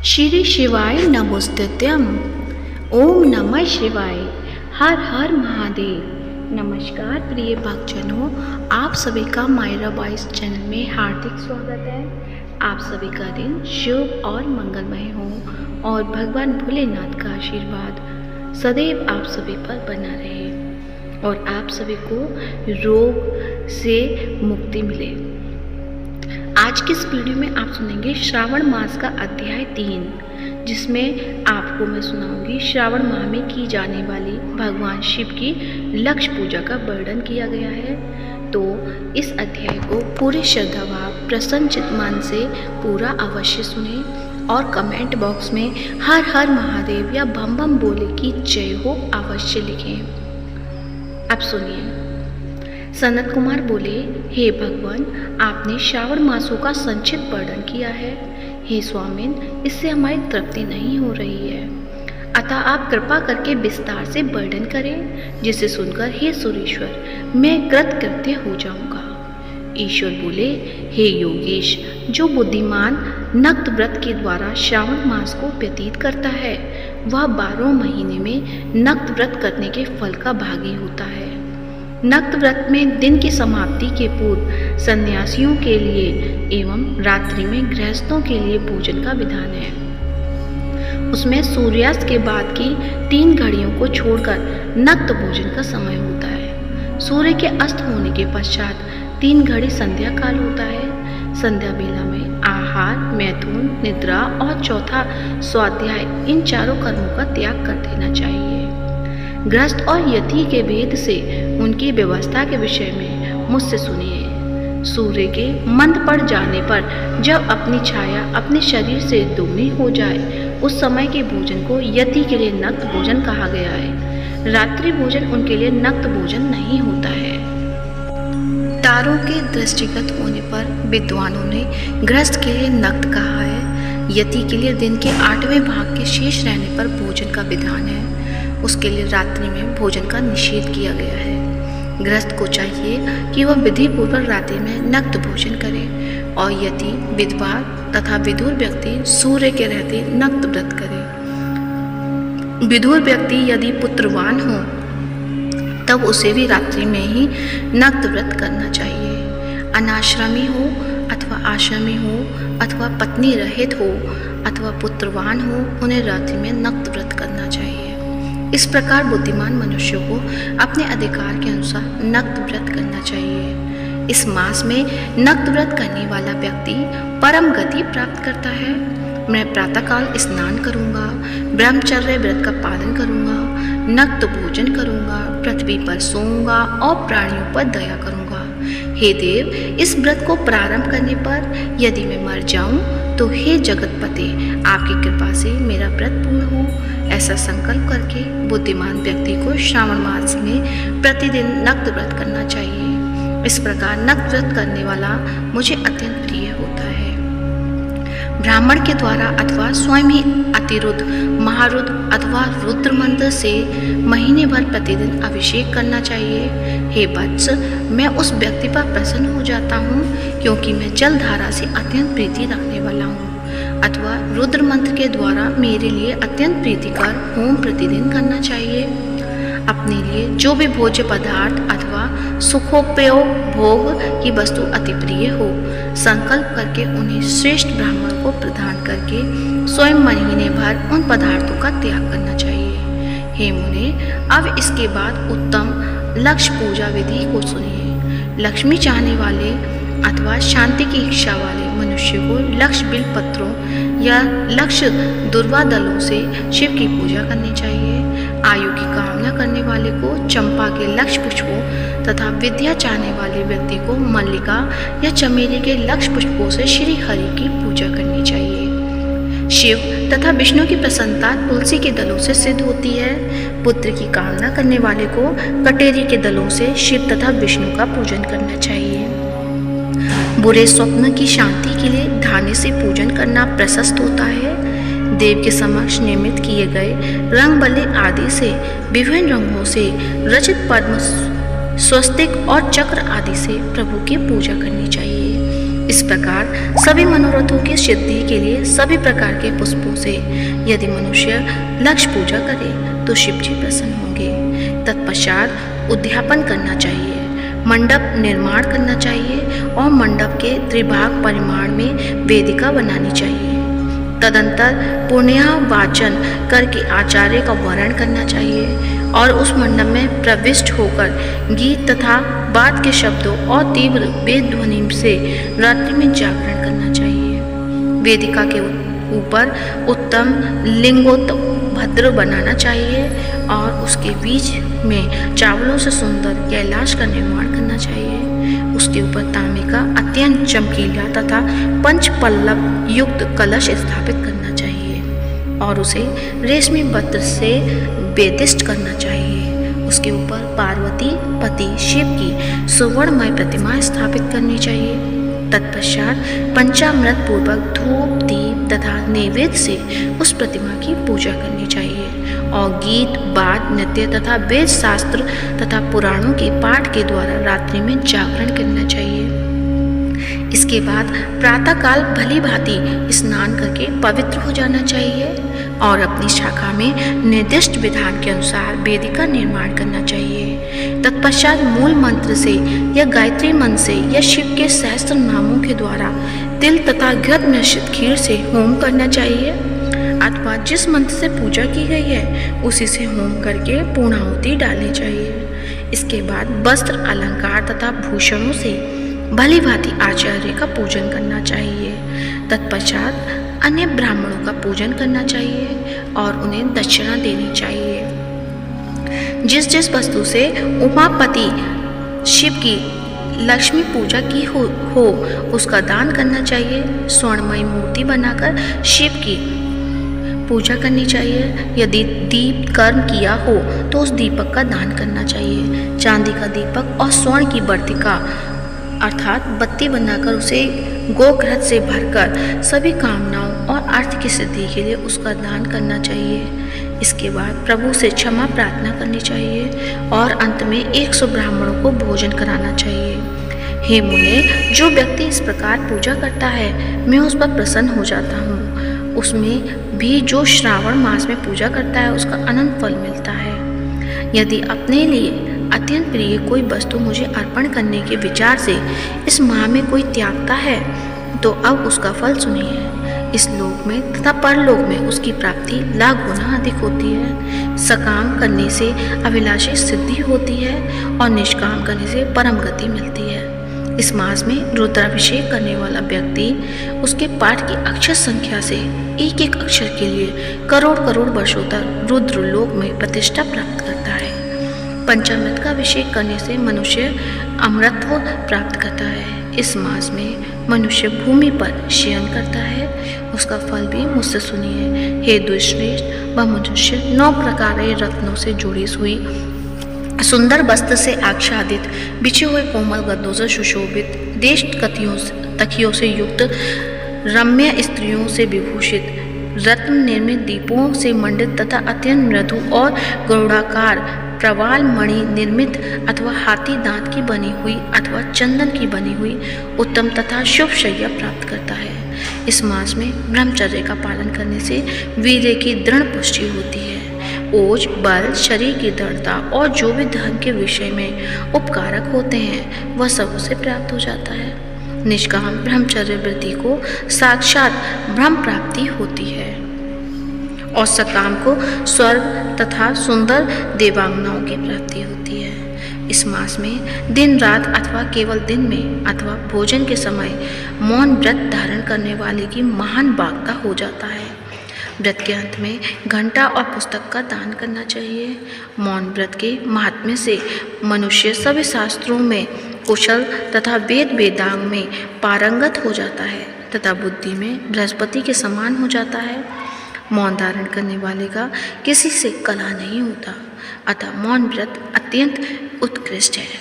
श्री शिवाय नमोस्तुत्यम। ओम नमः शिवाय। हर हर महादेव। नमस्कार प्रिय भक्तजनों, आप सभी का मायरा वॉइस चैनल में हार्दिक स्वागत है। आप सभी का दिन शुभ और मंगलमय हो और भगवान भोलेनाथ का आशीर्वाद सदैव आप सभी पर बना रहे और आप सभी को रोग से मुक्ति मिले। आज की इस वीडियो में आप सुनेंगे श्रावण मास का अध्याय 3, जिसमें आपको मैं सुनाऊंगी श्रावण माह में की जाने वाली भगवान शिव की लक्ष्य पूजा का वर्णन किया गया है। तो इस अध्याय को पूरे श्रद्धाभाव प्रसन्न चित्त मन से पूरा अवश्य सुने और कमेंट बॉक्स में हर हर महादेव या बम बम बोले की जय हो अवश्य लिखें। अब सुनिए। सनत कुमार बोले, हे भगवान, आपने श्रावण मासों का संक्षिप्त वर्णन किया है। हे स्वामिन, इससे हमारी तृप्ति नहीं हो रही है, अतः आप कृपा करके विस्तार से वर्णन करें, जिसे सुनकर हे सुरेश्वर मैं कृतकृत्य हो जाऊंगा। ईश्वर बोले, हे योगेश, जो बुद्धिमान नक्त व्रत के द्वारा श्रावण मास को व्यतीत करता है वह 12 महीने में नक्त व्रत करने के फल का भागी होता है। नक्त व्रत में दिन की समाप्ति के पूर्व सन्यासियों के लिए एवं रात्रि में गृहस्थों के लिए भोजन का विधान है। उसमें सूर्यास्त के बाद की 3 घड़ियों को छोड़कर नक्त भोजन का समय होता है। सूर्य के अस्त होने के पश्चात 3 घड़ी संध्या काल होता है। संध्या बेला में आहार, मैथुन, निद्रा और चौथा स्वाध्याय, इन चारों कर्मों का त्याग कर देना चाहिए। गृहस्थ और यति के भेद से उनकी व्यवस्था के विषय में मुझसे सुनिए। सूर्य के मंद पड़ जाने पर जब अपनी छाया अपने शरीर से दुगनी हो जाए, उस समय के भोजन को यति के लिए नक्त भोजन कहा गया है। रात्रि भोजन उनके लिए नक्त भोजन नहीं होता है। तारों के दृष्टिगत होने पर विद्वानों ने गृहस्थ के लिए नक्त कहा है। यति के लिए दिन के 8वें भाग के शेष रहने पर भोजन का विधान है। उसके लिए रात्रि में भोजन का निषेध किया गया है। गृहस्थ को चाहिए कि वह विधि पूर्वक रात्रि में नक्त भोजन करे और यति, विधवा तथा विधुर व्यक्ति सूर्य के रहते नक्त व्रत करे। विधुर व्यक्ति यदि पुत्रवान हो तब उसे भी रात्रि में ही नक्त व्रत करना चाहिए। अनाश्रमी हो अथवा आश्रमी हो अथवा पत्नी रहित हो अथवा पुत्रवान हो, उन्हें रात्रि में नक्त व्रत करना चाहिए। इस प्रकार बुद्धिमान मनुष्य को अपने अधिकार के अनुसार नक्त व्रत करना चाहिए। इस मास में नक्त व्रत करने वाला व्यक्ति परम गति प्राप्त करता है। मैं प्रातःकाल स्नान करूंगा, ब्रह्मचर्य व्रत का पालन करूंगा, नक्त भोजन करूंगा, पृथ्वी पर सोऊंगा और प्राणियों पर दया करूंगा। हे देव, इस व्रत को प्रारंभ करने पर यदि मैं मर जाऊं तो हे जगतपते, आपकी कृपा से मेरा व्रत पूर्ण हो। ऐसा संकल्प करके बुद्धिमान व्यक्ति को श्रावण मास में प्रतिदिन नक्त व्रत करना चाहिए। इस प्रकार नक्त व्रत करने वाला मुझे अत्यंत प्रिय होता है। ब्राह्मण के द्वारा अथवा स्वयं ही अतिरुद्ध, महारुद्ध अथवा रुद्र मंत्र से महीने भर प्रतिदिन अभिषेक करना चाहिए। हे वत्स, मैं उस व्यक्ति पर प्रसन्न हो जाता हूँ क्योंकि मैं जल धारा से अत्यंत प्रीति रखने वाला हूँ। अथवा रुद्र मंत्र के द्वारा मेरे लिए अत्यंत प्रीतिकर होम प्रतिदिन करना चाहिए। अपने लिए जो भी भोज्य पदार्थ अथवा सुखोपयोग भोग की वस्तु अति प्रिय हो, संकल्प करके उन्हें श्रेष्ठ ब्राह्मण को प्रदान करके स्वयं महीने भर उन पदार्थों का त्याग करना चाहिए। हे मुने, अब इसके बाद उत्तम लक्ष्य पूजा विधि को सुनिए। लक्ष्मी चाहने वाले अथवा शांति की इच्छा वाले मनुष्य को लक्ष्य बिल पत्रों या लक्ष्य दुर्वा दलों से शिव की पूजा करनी चाहिए। आयु की कामना करने वाले को चंपा के लक्ष्य पुष्पों तथा विद्या चाहने वाले व्यक्ति को मल्लिका या चमेली के लक्ष्य पुष्पों से श्री हरि की पूजा करनी चाहिए। शिव तथा विष्णु की प्रसन्नता तुलसी के दलों से सिद्ध होती है। पुत्र की कामना करने वाले को कटेरी के दलों से शिव तथा विष्णु का पूजन करना चाहिए। बुरे स्वप्न की शांति के लिए धान्य से पूजन करना प्रशस्त होता है। देव के समक्ष निर्मित किए गए रंग बल्ले आदि से विभिन्न रंगों से रचित पद्म, स्वस्तिक और चक्र आदि से प्रभु की पूजा करनी चाहिए। इस प्रकार सभी मनोरथों की सिद्धि के लिए सभी प्रकार के पुष्पों से यदि मनुष्य लक्ष्य पूजा करे तो शिव जी प्रसन्न होंगे। तत्पश्चात उद्यापन करना चाहिए, मंडप निर्माण करना चाहिए और मंडप के त्रिभाग परिमाण में वेदिका बनानी चाहिए। तदंतर पुण्य वाचन करके आचार्य का वर्ण करना चाहिए और उस मंडप में प्रविष्ट होकर गीत तथा बाद के शब्दों और तीव्र वेद ध्वनि से रात्रि में जागरण करना चाहिए। वेदिका के ऊपर उत्तम लिंगोत्भद्र बनाना चाहिए और उसके बीच में चावलों से सुंदर कैलाश का निर्माण करना चाहिए। उसके ऊपर तांबे का अत्यंत चमकीला तथा पंच पल्लव युक्त कलश स्थापित करना चाहिए और उसे रेशमी वस्त्र से बेदिष्ट करना चाहिए। उसके ऊपर पार्वती पति शिव की सुवर्णमय प्रतिमा स्थापित करनी चाहिए। तत्पश्चात पंचामृत पूर्वक धूप दीप तथा नैवेद्य से उस प्रतिमा की पूजा करनी चाहिए और गीत वाद नृत्य तथा वेद शास्त्र तथा पुराणों के पाठ के द्वारा रात्रि में जागरण करना चाहिए। इसके बाद प्रातःकाल भली भांति स्नान करके पवित्र हो जाना चाहिए और अपनी शाखा में निर्दिष्ट विधान के अनुसार वेदिका निर्माण करना चाहिए। तत्पश्चात मूल मंत्र से या गायत्री मंत्र से या शिव के सहस्त्र नामों के द्वारा तिल तथा घृत मिश्रित खीर से होम करना चाहिए अथवा जिस मंत्र से पूजा की गई है उसी से होम करके पूर्णाहुति डालनी चाहिए। इसके बाद वस्त्र अलंकार तथा भूषणों से भली भांति आचार्य का पूजन करना चाहिए। तत्पश्चात अन्य ब्राह्मणों का पूजन करना चाहिए और उन्हें दक्षिणा देनी चाहिए। जिस जिस वस्तु से उमापति शिव की लक्ष्मी पूजा की हो उसका दान करना चाहिए। स्वर्णमयी मूर्ति बनाकर शिव की पूजा करनी चाहिए। यदि दीप कर्म किया हो तो उस दीपक का दान करना चाहिए। चांदी का दीपक और स्वर्ण की वर्तिका अर्थात बत्ती बनाकर उसे गोघृत से भरकर सभी कामनाओं और अर्थ की सिद्धि के लिए उसका दान करना चाहिए। इसके बाद प्रभु से क्षमा प्रार्थना करनी चाहिए और अंत में 100 ब्राह्मणों को भोजन कराना चाहिए। हे मुने, जो व्यक्ति इस प्रकार पूजा करता है मैं उस पर प्रसन्न हो जाता हूँ। उसमें भी जो श्रावण मास में पूजा करता है उसका अनंत फल मिलता है। यदि अपने लिए अत्यंत प्रिय कोई वस्तु मुझे अर्पण करने के विचार से इस माह में कोई त्यागता है तो अब उसका फल सुनिए। इस लोक में तथा परलोक में उसकी प्राप्ति लाख गुना अधिक होती है। सकाम करने से अभिलाषी सिद्धि होती है और निष्काम करने से परम गति मिलती है। इस मास में रुद्राभिषेक करने वाला व्यक्ति उसके पाठ की अक्षर संख्या से एक एक अक्षर के लिए करोड़ करोड़ वर्षों तक रुद्र लोक में प्रतिष्ठा प्राप्त करता है। पंचामृत का अभिषेक करने से मनुष्य अमृतत्व प्राप्त करता है। इस मास में मनुष्य भूमि पर शयन करता है, उसका फल भी मुझसे सुनिए। हे दुष्श्रेष्ठ, वह मनुष्य 9 प्रकार के रत्नों से जुड़ी हुई सुंदर वस्त्र से आच्छादित, बिछे हुए कोमल गद्दों से सुशोभित, देश तकियों से युक्त, रम्य स्त्रियों से विभूषित, रत्न निर्मित दीपों से मंडित तथा अत्यंत मृदु और गरुड़ाकार प्रवाल मणि निर्मित अथवा हाथी दांत की बनी हुई अथवा चंदन की बनी हुई उत्तम तथा शुभ शैया प्राप्त करता है। इस मास में ब्रह्मचर्य का पालन करने से वीर्य की दृढ़ पुष्टि होती है। ओज, बल, शरीर की दृढ़ता और जो भी धन के विषय में उपकारक होते हैं वह सब उसे प्राप्त हो जाता है। निष्काम ब्रह्मचर्य वृत्ति को साक्षात ब्रह्म प्राप्ति होती है और सकाम को स्वर्ग तथा सुंदर देवांगनाओं की प्राप्ति होती है। इस मास में दिन रात अथवा केवल दिन में अथवा भोजन के समय मौन व्रत धारण करने वाले की महान वाग्ता हो जाता है। व्रत के अंत में घंटा और पुस्तक का दान करना चाहिए। मौन व्रत के महात्म्य से मनुष्य सभी शास्त्रों में कुशल तथा वेद वेदांग में पारंगत हो जाता है तथा बुद्धि में बृहस्पति के समान हो जाता है। मौन धारण करने वाले का किसी से कलह नहीं होता, अतः मौन व्रत अत्यंत उत्कृष्ट है।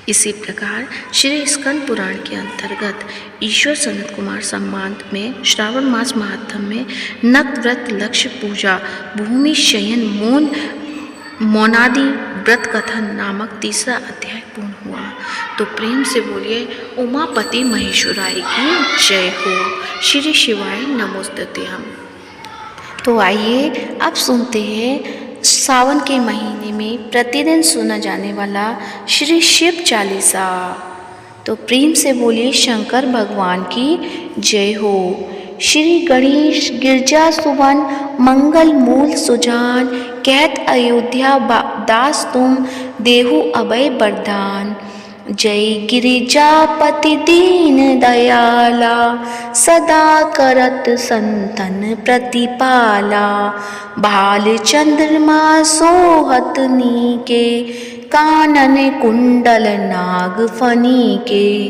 इसी प्रकार श्री स्कंद पुराण के अंतर्गत ईश्वर सनत कुमार संवाद में श्रावण मास महात्म में नक्त व्रत, लक्ष्य पूजा, भूमि शयन, मौनादि व्रत कथन नामक तीसरा अध्याय पूर्ण हुआ। तो प्रेम से बोलिए उमापति महेश्वराय की जय हो। श्री शिवाय नमोस्तुते हम। तो आइए अब सुनते हैं सावन के महीने में प्रतिदिन सुना जाने वाला श्री शिव चालीसा। तो प्रेम से बोलिए शंकर भगवान की जय हो। श्री गणेश गिरजा सुवन मंगल मूल सुजान, कहत अयोध्या दास तुम देहु अभय वरदान। जय गिरिजापति दीन दयाला, सदा करत संतन प्रतिपाला। भाल चंद्रमा सोहत नीके, कानन कुंडल नाग फनी के।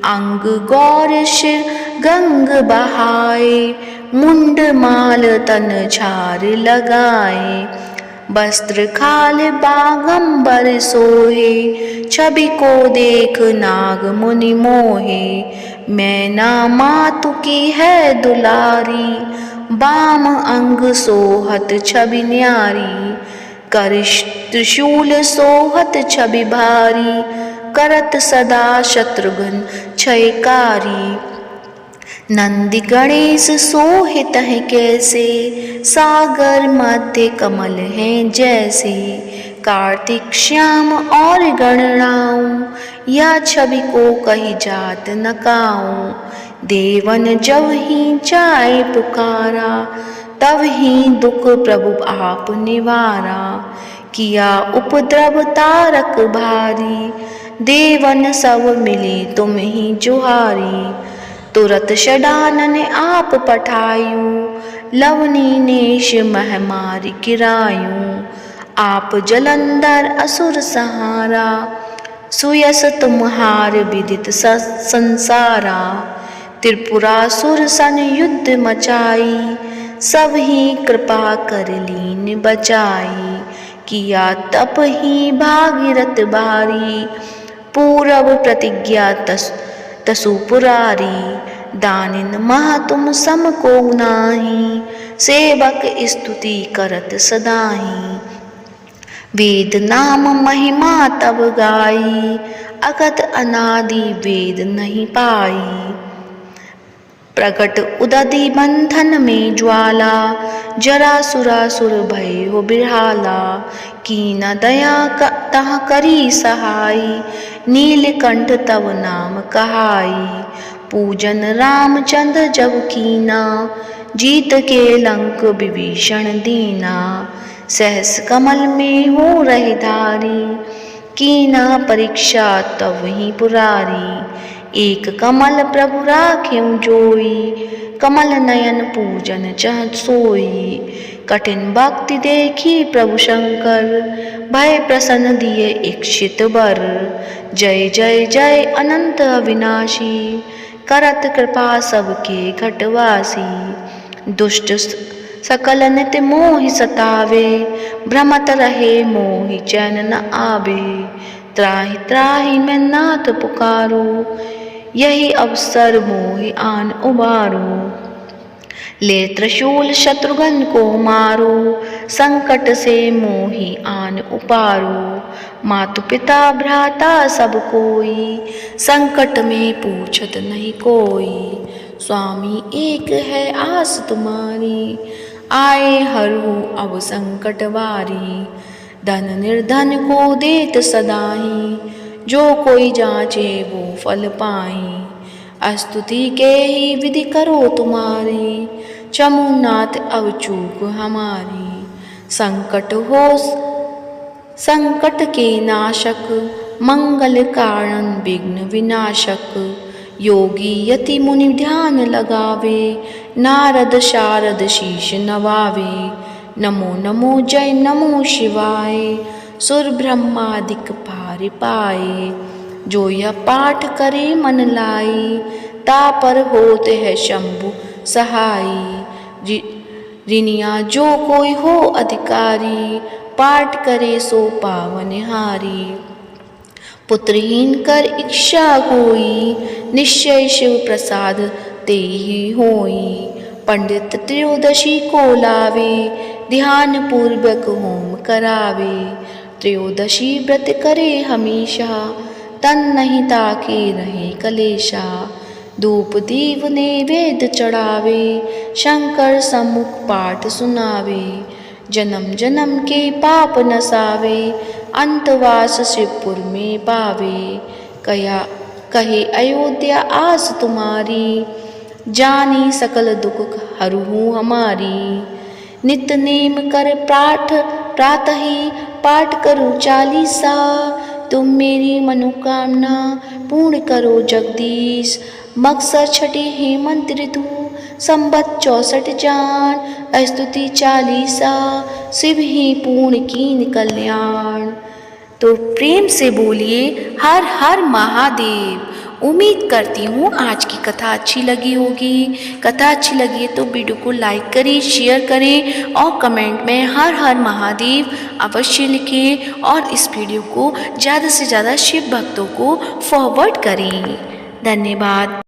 अंग गौर शिर गंग बहाए, मुंड माल तन झार लगाए। वस्त्र खाल बागंबर सोहे, छवि को देख नाग मुनि मोहे। मैना मातु की है दुलारी, बाम अंग सोहत छवि न्यारी। कर त्रिशूल सोहत छवि भारी, करत सदा शत्रुघ्न क्षयकारी। नंदी गणेश सोहित है कैसे, सागर मध्य कमल हैं जैसे। कार्तिक श्याम और गणनाऊं, या छवि को कही जात न काऊं। देवन जब ही चाहे पुकारा, तब ही दुख प्रभु आप निवारा। किया उपद्रव तारक भारी, देवन सब मिले तुम ही जुहारी। तुरत षडानन आप पठायूं, लवनी नेश महामारी गिरायूं। आप जलंधर असुर सहारा, सुयस तुम्हार विदित संसारा। त्रिपुरासुर सन युद्ध मचाई, सब ही कृपा कर लीन बचाई। किया तप ही भागीरथ भारी, पूरब प्रतिज्ञा तसु पुरारी। दानिन मह तुम सम को नाही, सेवक स्तुति करत सदाही। वेद नाम महिमा तब गाई, अगत अनादि वेद नहीं पाई। प्रकट उदधि बंधन में ज्वाला, जरासुरासुर भय हो बिरहाला। कीन दया तह करी सहाई, नीलकंठ तव नाम कहाई। पूजन रामचंद्र जब कीना, जीत के लंक विभीषण दीना। सहस कमल में हो रहे धारी, कीना परीक्षा तब ही पुरारी। एक कमल प्रभु राख्यूं जोई, कमल नयन पूजन चह सोई। कठिन भक्ति देखी प्रभु शंकर, भय प्रसन्न दिए इच्छित वर। जय जय जय अनंत अविनाशी, करत कृपा सबके घटवासी। दुष्ट सकल नित मोहि सतावे, भ्रमत रहे मोहि चैन न आवे। त्राहि त्राहि मैं नाथ पुकारो, यही अवसर मोहि आन उबारो। ले त्रिशूल शत्रुघ्न को मारो, संकट से मोहि आन उपारो। मातु पिता भ्राता सब कोई, संकट में पूछत नहीं कोई। स्वामी एक है आस तुम्हारी, आए हरहु अब संकट वारी। धन निर्धन को देत सदाही, जो कोई जांचे वो फल पाई। स्तुति के ही विधि करो तुम्हारी, चमुनाथ अब चूक हमारी। संकट के नाशक, मंगल कारण विघ्न विनाशक। योगी यति मुनि ध्यान लगावे, नारद शारद शीश नवावे। नमो नमो जय नमो शिवाय, सुर ब्रह्मादिक पार पाए। जो यह पाठ करे मन लाई, तापर होते है शंभु सहाई। ऋनिया जो कोई हो अधिकारी, पाठ करे सो पावनहारी। पुत्रहीन कर इच्छा कोई, निश्चय शिव प्रसाद तेहि होई। पंडित त्रयोदशी को लावे, ध्यान पूर्वक होम करावे। त्रयोदशी व्रत करे हमेशा, तन नहीं ताके रहे कलेशा। धूप दीप नैवेद्य चढ़ावे, शंकर सम्मुख पाठ सुनावे। जन्म जन्म के पाप नसावे, अंतवास शिवपुर में पावे। कहे अयोध्या आस तुम्हारी, जानी सकल दुख हरहु हमारी। नित नेम कर प्रातः ही पाठ करो चालीसा। तुम मेरी मनोकामना पूर्ण करो जगदीश। मकसर छठी हेमंत ऋतु, संबत 64 जान। स्तुति चालीसा, शिव ही पूर्ण कीन कल्याण। तो प्रेम से बोलिए हर हर महादेव। उम्मीद करती हूँ आज की कथा अच्छी लगी होगी। कथा अच्छी लगी है तो वीडियो को लाइक करें, शेयर करें और कमेंट में हर हर महादेव अवश्य लिखें। और इस वीडियो को ज़्यादा से ज़्यादा शिव भक्तों को फॉरवर्ड करें। धन्यवाद।